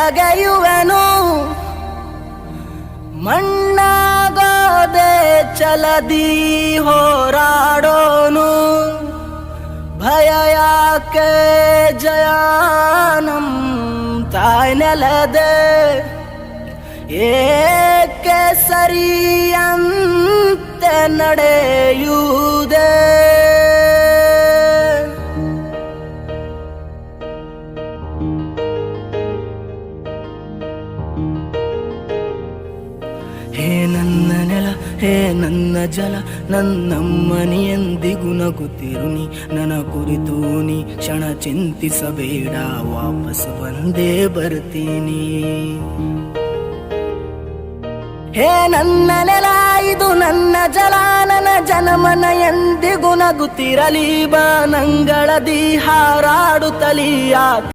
ಅಗೆಯುವೆನು ಮಣ್ಣಾಗೋದೆ ಚಲದಿ ಹೋರಾಡೋನು ಭಯ ಯಾಕೆ ಜಯಾನಂ ತಾಯ್ ನೆಲದೆ ಏಕೆ ಸರಿಯಂತೆ ನಡೆಯುವುದೇ ಹೇ ನನ್ನ ನೆಲ ಹೇ ನನ್ನ ಜಲ ನನ್ನಮ್ಮನಿ ಎಂದಿಗೂ ನಗುತ್ತಿರುನಿ ನನ್ನ ಕುರಿತು ನೀ ಕ್ಷಣ ಚಿಂತಿಸಬೇಡ ವಾಪಸ್ ಬಂದೇ ಬರ್ತೀನಿ ಹೇ ನನ್ನ ನೆಲ ಇದು ನನ್ನ ಜಲ ನನ್ನ ಜನಮನ ಎಂದಿಗೂ ನಗುತ್ತಿರಲಿ ಬಾನಂಗಳದಿ ಹಾರಾಡುತ್ತಲಿ